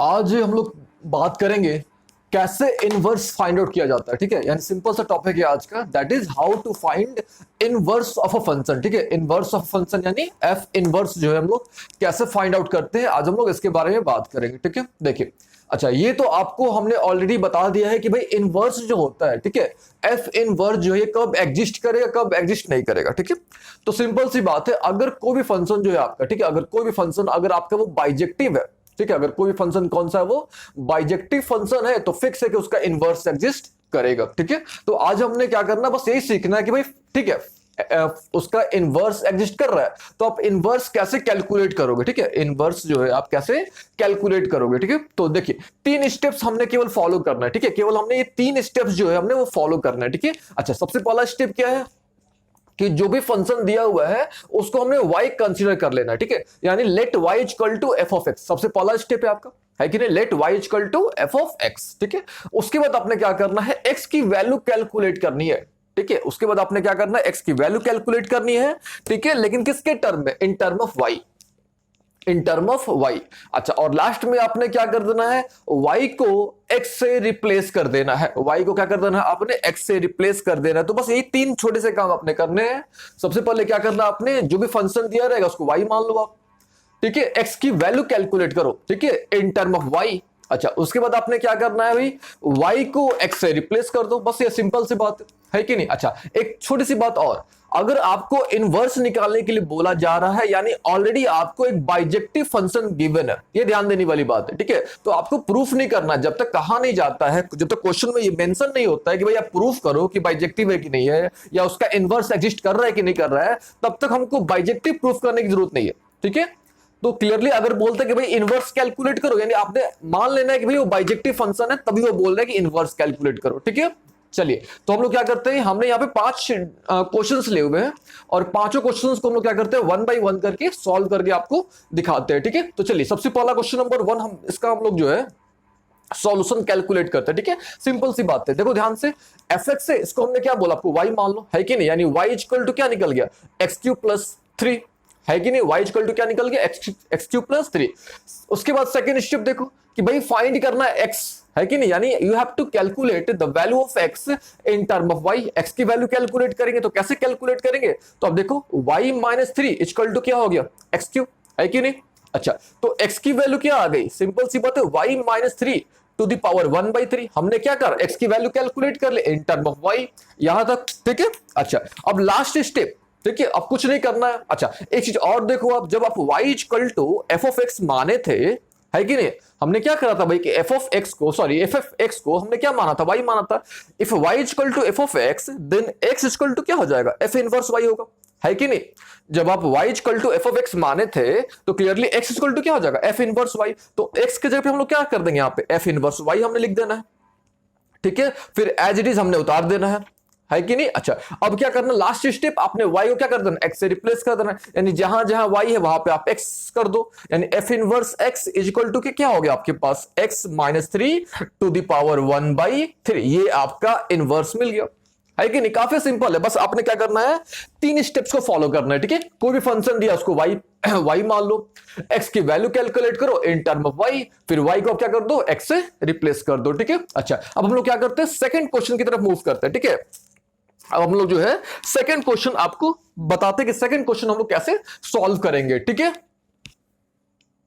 आज हम लोग बात करेंगे कैसे इनवर्स फाइंड आउट किया जाता है। ठीक है, यानी सिंपल सा टॉपिक है आज का, that is how to find inverse of a function. ठीक है, इनवर्स ऑफ फंक्शन यानी एफ इनवर्स जो है हम लोग कैसे फाइंड आउट करते हैं, आज हम लोग इसके बारे में बात करेंगे। ठीक है, देखिए अच्छा, ये तो आपको हमने ऑलरेडी बता दिया है कि भाई इनवर्स जो होता है, ठीक है, एफ इनवर्स जो है कब एग्जिस्ट करेगा कब एग्जिस्ट नहीं करेगा। ठीक है, तो सिंपल सी बात है, अगर कोई भी फंक्शन जो है आपका, ठीक है, अगर कोई भी फंक्शन अगर आपका वो बाइजेक्टिव है, ठीक है, अगर कोई भी फंक्शन कौन सा है वो बाइजेक्टिव फंक्शन है, तो फिक्स है कि उसका इनवर्स एग्जिस्ट करेगा। ठीक है, तो आज हमने क्या करना, बस यही सीखना है कि भाई ठीक है उसका इनवर्स एग्जिस्ट कर रहा है, तो आप इनवर्स कैसे कैलकुलेट करोगे। ठीक है, इनवर्स जो है आप कैसे कैलकुलेट करोगे। ठीक है, तो देखिए तीन स्टेप्स हमने केवल फॉलो करना है। ठीक है, केवल हमने ये तीन स्टेप्स जो है हमने वो फॉलो करना है। ठीक है, अच्छा, सबसे पहला स्टेप क्या है कि जो भी फंक्शन दिया हुआ है उसको हमने y कंसीडर कर लेना है। ठीक है, यानी let y equal to F of X, सबसे पहला स्टेप है आपका, है कि नहीं, let y equal to F of X. ठीक है, उसके बाद आपने क्या करना है, x की वैल्यू कैलकुलेट करनी है। ठीक है, उसके बाद आपने क्या करना है, x की वैल्यू कैलकुलेट करनी है। ठीक है, लेकिन किसके टर्म में, इन term of y, in term of y। अच्छा, और लास्ट में आपने क्या कर देना है, y को x से रिप्लेस कर देना है। y को क्या कर देना है आपने, x से रिप्लेस कर देना है। तो बस यही तीन छोटे से काम आपने करने हैं। सबसे पहले क्या करना, आपने जो भी फंक्शन दिया रहेगा उसको y मान लो आप। ठीक है, x की वैल्यू कैलकुलेट करो, ठीक है, इन टर्म ऑफ y। अच्छा, उसके बाद आपने क्या करना है भाई, y को x से रिप्लेस कर दो, बस ये सिंपल सी बात है कि नहीं। अच्छा, एक छोटी सी बात और, अगर आपको इनवर्स निकालने के लिए बोला जा रहा है, यानी ऑलरेडी आपको एक बाइजेक्टिव फंक्शन गिवन है, ये ध्यान देने वाली बात है। ठीक है, तो आपको प्रूफ नहीं करना, जब तक कहा नहीं जाता है, जब तक क्वेश्चन में ये मेंशन नहीं होता है कि भाई आप प्रूफ करो कि बाइजेक्टिव है कि नहीं है, या उसका इनवर्स एग्जिस्ट कर रहा है कि नहीं कर रहा है, तब तक हमको बाइजेक्टिव प्रूफ करने की जरूरत नहीं है। ठीक है, तो क्लियरली अगर बोलते हैं कि भाई इनवर्स कैलकुलेट करो, यानी आपने मान लेना है कि भाई वो बाइजेक्टिव फंक्शन है, तभी वो बोल रहे हैं कि इनवर्स कैलकुलेट करो। ठीक है, चलिए, तो हम लोग क्या करते हैं, हमने यहाँ पे 5 क्वेश्चंस ले हुए हैं, और पांचों क्वेश्चंस को हम लोग क्या करते हैं, वन बाय वन करके सॉल्व करके आपको दिखाते हैं। ठीक है, तो चलिए, सबसे पहला क्वेश्चन नंबर 1, हम इसका हम लोग जो है सॉल्यूशन कैलकुलेट करते हैं। ठीक है, सिंपल सी बात है, देखो ध्यान से, एफ एक्स से इसको हमने क्या बोला, आपको y मान लो, है कि नहीं, यानी y इक्वल टू क्या निकल गया, एक्स क्यूब प्लस 3, है कि नहीं, y इक्वल टू क्या निकल गया, एक्स क्यूब प्लस 3। उसके बाद सेकंड स्टेप देखो कि भाई फाइंड करना है x, है कि नहीं, यानी you have to calculate the value of x in term of y। x की वैल्यू कैलकुलेट करेंगे, तो कैसे कैलकुलेट करेंगे, तो अब देखो y माइनस 3 इक्वल टू क्या हो गया, एक्स क्यूब, है कि नहीं। अच्छा, तो x की वैल्यू क्या आ गई, सिंपल सी बात है, y minus 3 to the power 1/3। हमने क्या कर, x की वैल्यू कैलकुलेट कर ले इन टर्म ऑफ y, यहां तक। ठीक है, अच्छा, अब लास्ट स्टेप, ठीक है, अब कुछ नहीं करना है। अच्छा, एक चीज और देखो, आप जब आप y equal to F of X माने थे, है कि नहीं, हमने क्या करा था भाई कि एफ ऑफ एक्स को, सॉरी एफ ऑफ एक्स को हमने क्या माना था, y माना था। If y equal to F of X, then x equal to क्या हो जाएगा, एफ इनवर्स y होगा, है कि नहीं। जब आप y equal to F of X माने थे, तो क्लियरली x इक्वल टू क्या हो जाएगा, एफ इनवर्स y। तो x के जगह पे हम लोग क्या कर देंगे, यहाँ पे एफ इनवर्स y हमने लिख देना है। ठीक है, फिर एज इट इज हमने उतार देना है कि नहीं। अच्छा, अब क्या करना, लास्ट स्टेप, आपने y को क्या कर देना, x से रिप्लेस कर देना, यानी जहां जहां y है वहां पे आप x कर दो, यानी f inverse x is equal to क्या हो गया आपके पास, x minus 3 to the power 1/3। ये आपका इनवर्स मिल गया, है कि नहीं। काफी सिंपल है, बस आपने क्या करना है, तीन स्टेप्स को फॉलो करना है। ठीक है, कोई भी फंक्शन दिया उसको y मान लो, x की वैल्यू कैलकुलेट करो इन टर्म ऑफ y, फिर y को क्या कर दो, x से रिप्लेस कर दो। ठीक है, अच्छा, अब हम लोग क्या करते हैं, सेकंड क्वेश्चन की तरफ मूव करते हैं। ठीक है, अब हम लोग जो है सेकंड क्वेश्चन आपको बताते हैं कि सेकंड क्वेश्चन हम लोग कैसे सॉल्व करेंगे। ठीक है,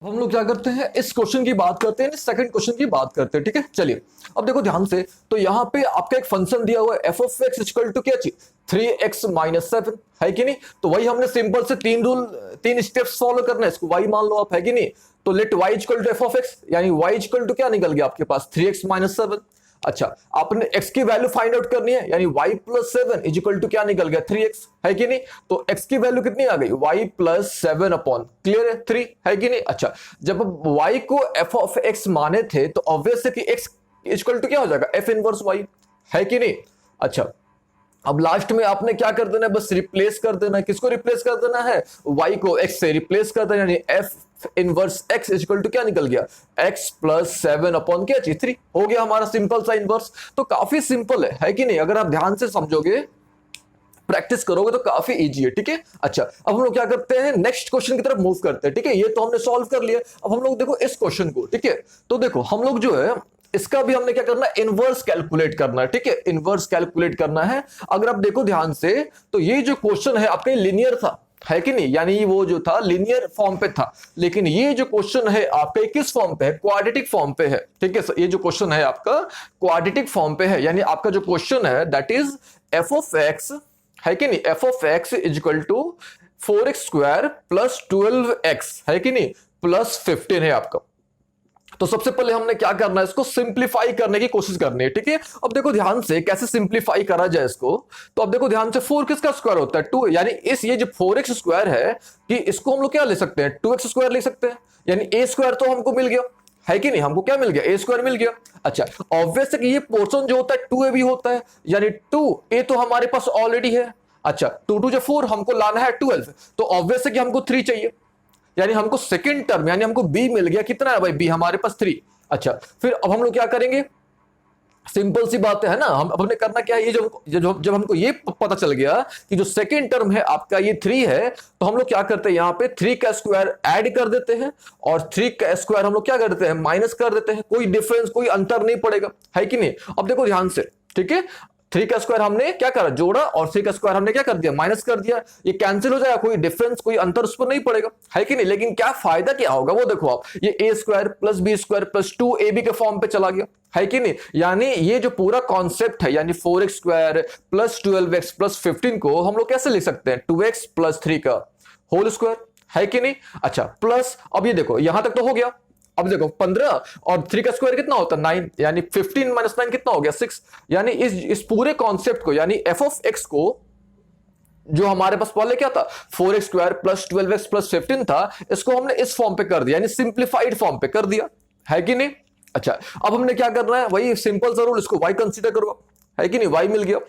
हम लोग क्या करते हैं, इस क्वेश्चन की बात करते हैं, सेकंड क्वेश्चन की बात करते हैं। ठीक है, चलिए, अब देखो ध्यान से, तो यहां पे आपका एक फंक्शन दिया हुआ है F of X equal to क्या चीज, 3x माइनस 7, है कि नहीं। तो वही हमने सिंपल से तीन स्टेप्स फॉलो करना है, इसको y मान लो आप, है कि नहीं। तो let y equal to F of X, यानी y इक्वल टू क्या निकल गया आपके पास, 3x माइनस 7। अच्छा, आपने x की वैल्यू फाइंड आउट करनी है, यानी y plus 7 is equal to क्या निकल गया, 3x, है कि नहीं। तो x की वैल्यू कितनी आ गई, y प्लस 7 अपॉन, क्लियर है, 3, है कि नहीं। अच्छा, जब y को f ऑफ x माने थे, तो ऑब्वियस है कि x इक्वल टू क्या हो जाएगा, f इनवर्स y, है कि नहीं। अच्छा, अब लास्ट में आपने क्या कर देना है, बस रिप्लेस कर देना है, किसको रिप्लेस कर देना है, y को x से रिप्लेस कर देना, यानी f inverse x equal to क्या निकल गया, x प्लस 7 अपॉन क्या चीज, 3, हो गया हमारा सिंपल सा इनवर्स। तो काफी सिंपल है कि नहीं, अगर आप ध्यान से समझोगे प्रैक्टिस करोगे तो काफी इजी है, ठीक है। अच्छा, अब हम लोग क्या करते हैं, नेक्स्ट क्वेश्चन की तरफ मूव करते हैं, ठीक है। ये तो हमने सॉल्व कर लिया, अब हम लोग देखो इस क्वेश्चन को, ठीक है। तो देखो हम लोग जो है इसका भी हमने क्या करना है, इनवर्स कैलकुलेट करना है, ठीक है। इनवर्स कैलकुलेट करना है। अगर आप देखो ध्यान से तो ये जो क्वेश्चन है आपका लीनियर था, है कि नहीं, यानी वो जो था लीनियर फॉर्म पे था, लेकिन ये जो क्वेश्चन है आपका किस फॉर्म पे है, क्वाड्रेटिक फॉर्म पे है, ठीक है। ये जो क्वेश्चन है आपका क्वाड्रेटिक फॉर्म पे है, यानी आपका जो क्वेश्चन है that is F of X, है कि नहीं, F of X is equal to 4x square plus 12x, है कि नहीं, प्लस 15 है आपका। तो सबसे पहले हमने क्या करना है, इसको सिंप्लीफाई करने की कोशिश करनी है, ठीक है। अब देखो ध्यान से कैसे सिंप्लीफाई करा जाए इसको। तो अब देखो ध्यान से 4 किसका स्क्वायर होता है, 2, यानी इस ये जो 4x स्क्वायर है कि इसको हम लोग क्या ले सकते हैं, 2x स्क्वायर ले सकते हैं, यानी a स्क्वायर तो हमको मिल गया, है कि नहीं, हमको क्या मिल गया, a स्क्वायर मिल गया। अच्छा, ऑब्वियस है कि ये पोर्शन जो होता है 2a भी होता है, यानी 2a तो हमारे पास ऑलरेडी है। अच्छा, 2 2 जो 4, हमको लाना है 12, तो ऑब्वियस है कि हमको 3 चाहिए, यानी हमको सेकंड टर्म यानी हमको b मिल गया, कितना है भाई, b हमारे पास 3। अच्छा, फिर अब हम लोग क्या करेंगे, सिंपल सी बात है ना, हम हमने करना क्या है, ये जब हमको ये पता चल गया कि जो सेकंड टर्म है आपका ये 3 है, तो हम लोग क्या करते हैं, यहाँ पे 3 का स्क्वायर ऐड कर देते हैं और 3 का स्क्वायर हम लोग क्या कर देते हैं, माइनस कर देते हैं, कोई डिफरेंस कोई अंतर नहीं पड़ेगा, है कि नहीं। अब देखो ध्यान से, ठीक है, 3 का स्क्वायर हमने क्या करा, जोड़ा, और 3 का स्क्वायर हमने क्या कर दिया, माइनस कर दिया, ये कैंसिल हो जाएगा, कोई डिफरेंस कोई अंतर उस पर नहीं पड़ेगा, है कि नहीं। लेकिन क्या फायदा क्या होगा वो देखो आप, ये a square plus B square plus 2ab के फॉर्म पे चला गया, है कि नहीं। यानी ये जो पूरा कॉन्सेप्ट है, यानी 4x square plus 12x plus 15 को हम लोग कैसे लिख सकते हैं, 2x प्लस 3 का होल स्क्वायर, है कि नहीं। अच्छा, प्लस अब ये देखो यहां तक तो हो गया, अब देखो 15 और 3 का स्क्वायर कितना होता है 9, यानी 15 माइनस 9 कितना हो गया 6, यानी इस पूरे कॉन्सेप्ट को, यानी एफ ऑफ एक्स को, जो हमारे पास पहले क्या था 4x square plus 12x plus 15 था, इसको हमने इस फॉर्म पे कर दिया, यानी सिंप्लीफाइड फॉर्म पे कर दिया, है कि नहीं। अच्छा, अब हमने क्या करना है, वही सिंपल सा रूल, इसको y कंसीडर करो, है कि नहीं, y मिल गया,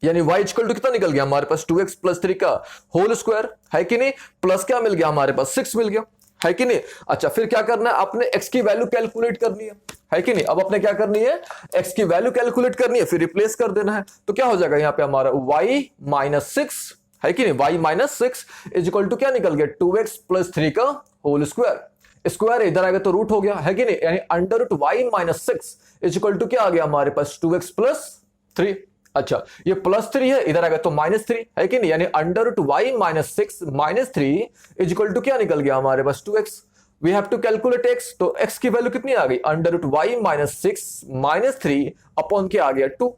यानी y इक्वल टू कितना निकल गया हमारे पास 2x प्लस 3 का होल स्क्वायर, है कि नहीं, प्लस क्या मिल गया हमारे पास 6 मिल गया, है कि नहीं। अच्छा, फिर क्या करना है, आपने x की वैल्यू कैलकुलेट करनी है कि नहीं। अब अपने क्या करनी है, x की वैल्यू कैलकुलेट करनी है, फिर रिप्लेस कर देना है, तो क्या हो जाएगा यहाँ पे हमारा y माइनस 6, है कि नहीं, y minus 6 is equal to क्या निकल गया 2x प्लस 3 का होल स्क्वायर, स्क्वायर इधर आएगा तो रूट हो गया, है कि नहीं, यानी under root y minus 6 is equal to क्या आ गया हमारे पास 2x प्लस 3। अच्छा, ये प्लस 3 है, इधर आएगा तो माइनस 3, है कि नहीं, यानी under root y minus 6 minus 3 is equal to क्या निकल गया हमारे पास 2x। We have to calculate x, तो x की वैल्यू कितनी आ गई, under root y minus 6 minus 3 upon क्या आ गया 2।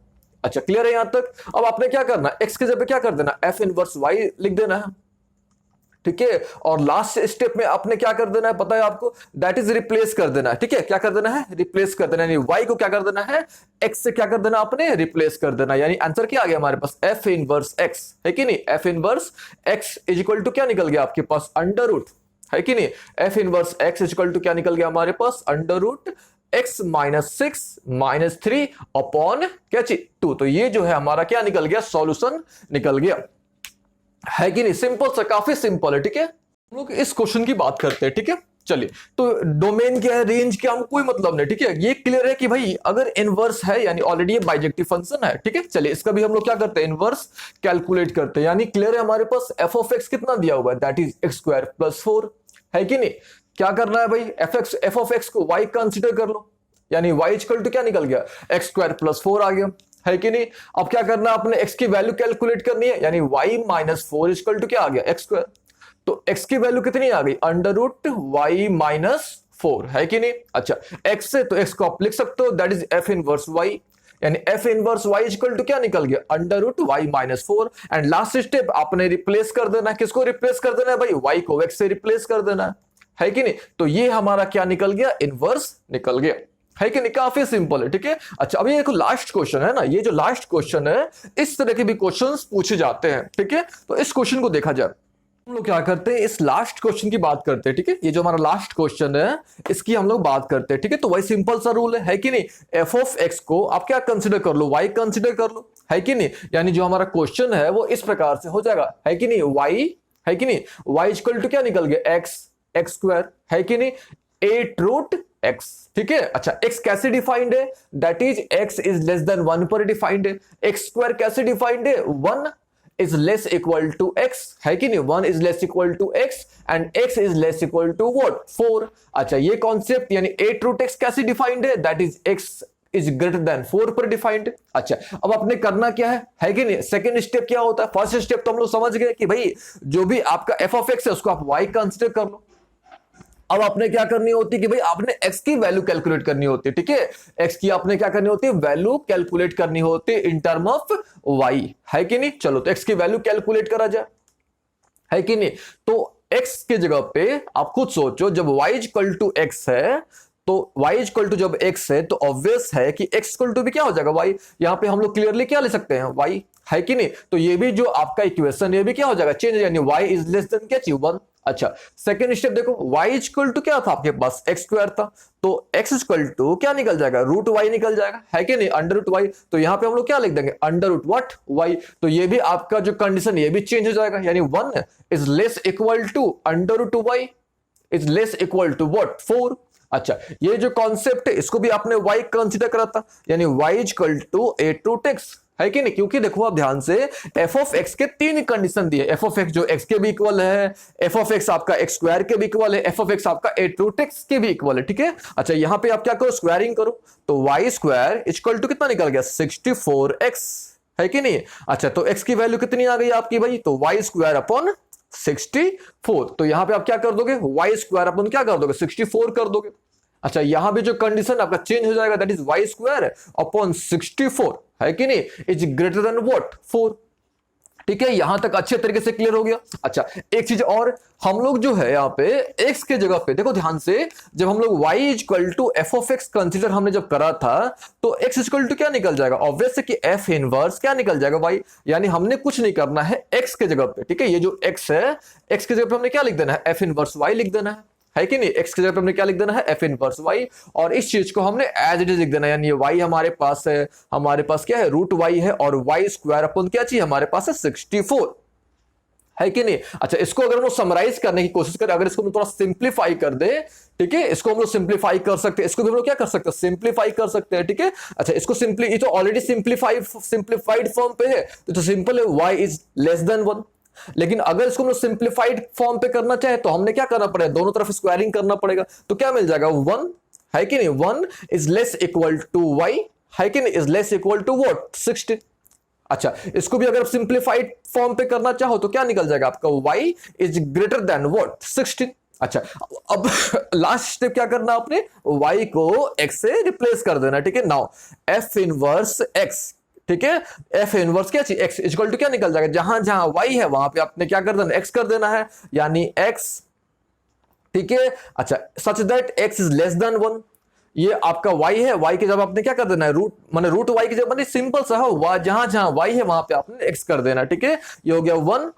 अच्छा, क्लियर है यहां तक। अब आपने क्या करना, x की जगह क्या कर देना, f इनवर्स y लिख देना है, ठीक है। और लास्ट स्टेप में आपने क्या कर देना है पता है आपको, दैट इज रिप्लेस कर देना है, ठीक है। क्या कर देना है, रिप्लेस कर देना, यानी y को क्या कर देना है, x से क्या कर देना आपने, रिप्लेस कर देना, यानी आंसर क्या आ गया हमारे पास f इनवर्स x, है कि नहीं, f inverse x is equal to क्या निकल गया आपके पास अंडर रूट, है कि नहीं, f inverse x is equal to क्या निकल गया हमारे पास under root x minus 6 minus 3 upon क्या चीज 2। तो ये जो है हमारा क्या निकल गया, सॉल्यूशन निकल गया, है कि नहीं। सिंपल सा, काफी सिंपल है, ठीक है। हम लोग इस क्वेश्चन की बात करते हैं, ठीक है। चलिए, तो डोमेन क्या है, रेंज क्या, हम कोई मतलब नहीं, ठीक है। ये क्लियर है कि भाई अगर इनवर्स है यानी ऑलरेडी ये बाइजेक्टिव फंक्शन है, ठीक है। चलिए, इसका भी हम लोग क्या करते हैं, इनवर्स कैलकुलेट करते हैं, यानी क्लियर है हमारे पास एफ ऑफ एक्स कितना दिया हुआ है, that is x square plus 4, है कि नहीं। क्या करना है भाई, एफ ऑफ एक्स को y कंसिडर कर लो, यानी y इक्वल टू क्या निकल गया, एक्स स्क्वायर प्लस 4 आ गया, है कि नहीं। अब क्या करना है, अपने x की वैल्यू कैलकुलेट करनी है, यानी y माइनस 4 इक्वल टू क्या आ गया, एक्स स्क्वायर। तो x की वैल्यू कितनी आ गई, अंडर रूट y माइनस 4, है कि नहीं। अच्छा, x से तो x को आप लिख सकते हो, that is f inverse y, यानी f inverse y equal to क्या निकल गया, under root y minus 4। And last step आपने रिप्लेस कर देना है, किसको रिप्लेस कर देना है भाई, y को x से रिप्लेस कर देना है कि नहीं। तो ये हमारा क्या निकल गया, इनवर्स निकल गया, है कि नहीं, काफी सिंपल है, ठीक है। अच्छा, अभी एक लास्ट क्वेश्चन है ना, ये जो लास्ट क्वेश्चन है इस तरह के भी क्वेश्चंस पूछे जाते हैं, ठीक है। तो इस क्वेश्चन को देखा जाए, हम लोग क्या करते हैं, इस लास्ट क्वेश्चन की बात करते हैं, ठीक है। ये जो हमारा लास्ट क्वेश्चन है इसकी हम लोग बात करते हैं, ठीक है। तो वही सिंपल सा रूल है कि नहीं, एफ ऑफ एक्स को आप क्या कंसिडर कर लो, y कंसिडर कर लो, है कि नहीं। यानी जो हमारा क्वेश्चन है वो इस प्रकार से हो जाएगा, है कि नहीं, y, है कि नहीं, y इक्वल टू क्या निकल गया, एक्स स्क्वायर, है कि नहीं, 8 रूट x, ठीक है। अच्छा, x कैसे डिफाइंड है, that is x is less than 1 पर डिफाइंड है। x स्क्वायर कैसे डिफाइंड है, 1 is less equal to x, है कि नहीं, 1 is less equal to x and x is less equal to what 4। अच्छा ये कॉन्सेप्ट यानी एट रूट एक्स कैसे डिफाइंड है, that is x is greater than 4 पर डिफाइंड। अच्छा अब आपने करना क्या है कि नहीं, सेकंड स्टेप क्या होता है, फर्स्ट स्टेप तो हम लोग समझ गए कि भाई जो भी आपका f ऑफ x है उसको आप y कंसीडर कर लो। अब आपने क्या करनी होती है कि भाई आपने x की वैल्यू कैलकुलेट करनी होती है, ठीक है, x की आपने क्या करनी होती है, वैल्यू कैलकुलेट करनी होती है इन टर्म ऑफ y, है कि नहीं। चलो तो x की वैल्यू कैलकुलेट करा जाए, है कि नहीं। तो x के जगह पे आप खुद सोचो, जब y इक्वल टू x है तो y इक्वल टू जब x है तो ऑब्वियस है कि x इक्वल टू भी क्या हो जाएगा y, यहां पे हम लोग क्लियरली क्या ले सकते हैं y, है कि नहीं। तो ये भी जो आपका इक्वेशन ये भी क्या हो जाएगा, चेंज, यानी y इज लेस देन क्या चाहिए 1। अच्छा सेकंड स्टेप देखो, y इक्वल टू क्या था आपके पास x स्क्वायर था, तो x इक्वल टू क्या निकल जाएगा, रूट y निकल जाएगा, है कि नहीं, अंडर रूट y। तो यहां पे हम लोग क्या लिख देंगे, अंडर रूट व्हाट y। तो ये भी आपका जो कंडीशन ये भी चेंज हो जाएगा, यानी 1 is less equal to under root y is less equal to what 4। अच्छा ये जो कॉन्सेप्ट है इसको भी आपने y कंसीडर करा था, यानी y equal to at root x, है कि नहीं। क्योंकि देखो आप ध्यान से f ऑफ x के तीन कंडीशन दिए, f ऑफ x जो x के भी इक्वल है, f ऑफ x आपका x स्क्वायर के भी इक्वल है, f ऑफ x आपका एट रूट एक्स के भी इक्वल है, ठीक है। अच्छा यहां पे आप क्या करो, स्क्वायरिंग करो, तो y स्क्वायर इक्वल टू कितना निकल गया 64x, है कि नहीं। अच्छा तो x की वैल्यू कितनी आ गई आपकी भाई, तो y स्क्वायर अपॉन 64, तो यहां पे आप क्या कर दोगे, y स्क्वायर अपन क्या कर दोगे 64 कर दोगे। अच्छा यहां भी जो कंडीशन आपका चेंज हो जाएगा, that is y square upon 64, है कि नहीं, इज ग्रेटर देन व्हाट 4, ठीक है। यहां तक अच्छे तरीके से क्लियर हो गया। अच्छा एक चीज और, हम लोग जो है यहाँ पे x के जगह पे देखो ध्यान से, जब हम लोग y equal to F of x consider हमने जब करा था तो x इक्वल टू क्या निकल जाएगा, ऑब्वियस है कि f इनवर्स क्या निकल जाएगा y, यानी हमने कुछ नहीं करना है x के जगह पे, ठीक है। ये जो x है, x की जगह पे हमने क्या लिख देना है, f इनवर्स y लिख देना है कि नहीं। x की जगह पे हमने क्या लिख देना है, f इनवर्स y, और इस चीज को हमने एज इट इज लिख देना है, यानी ये y हमारे पास है, हमारे पास क्या है रूट y है, और y स्क्वायर अपन क्या चाहिए हमारे पास है 64, है कि नहीं। अच्छा इसको अगर हम लोग समराइज करने की कोशिश करें, अगर इसको हम थोड़ा सिंप्लीफाई कर दे, ठीक है, इसको हम लोग सिंप्लीफाई कर सकते हैं, इसको भी हम लोग क्या कर सकते हैं, सिंप्लीफाई कर सकते हैं, ठीक है। अच्छा इसको सिंपली, ये तो ऑलरेडी सिंप्लीफाइड फॉर्म पे है, तो सिंपल है y इज लेस देन 1। लेकिन अगर इसको हम लोग सिंप्लीफाइड फॉर्म पे करना चाहे तो हमने क्या करना पड़ेगा, दोनों तरफ स्क्वायरिंग करना पड़ेगा, तो क्या मिल जाएगा 1, है कि नहीं, 1 is less equal to y, है कि नहीं, is less equal to what 16। अच्छा इसको भी अगर सिंप्लीफाइड फॉर्म पे करना चाहो तो क्या निकल जाएगा आपका, y is greater then what 16। अच्छा अब लास्ट स्टेप क्या करना आपने, y को x से रिप्लेस कर देना, ठीक है। नाउ f इनवर्स x, ठीक है, f इनवर्स क्या चाहिए, x इक्वल टू क्या निकल जाएगा, जहां जहां y है वहां पे आपने क्या कर देना, x कर देना है, यानी x, ठीक है। अच्छा such that x is less than 1, ये आपका y है, y के जब आपने क्या कर देना है, रूट माने रूट y की जब माने सिंपल सा हो, जहां जहां y है वहां पे आपने x कर देना, ठीक है। ये हो गया 1,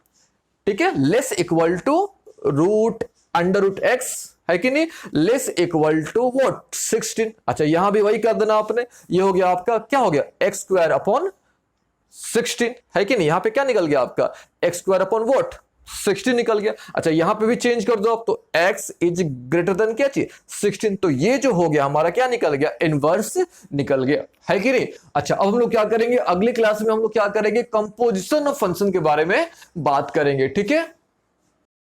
ठीक है, less equal to root under root x, है कि नहीं, लेस इक्वल टू व्हाट 16। अच्छा यहां भी वही कर देना आपने, ये हो गया आपका क्या हो गया, x स्क्वायर अपॉन 16, है कि नहीं, यहां पे क्या निकल गया आपका x स्क्वायर अपॉन व्हाट 16 निकल गया। अच्छा यहां पे भी चेंज कर दो आप, तो x इज ग्रेटर देन क्या चाहिए 16, तो ये जो हो गया हमारा क्या निकल गया, इनवर्स निकल गया, है कि नहीं। अच्छा अब हम लोग क्या करेंगे, अगली क्लास में हम लोग क्या करेंगे, कंपोजिशन ऑफ फंक्शन के बारे में बात करेंगे, ठीक है।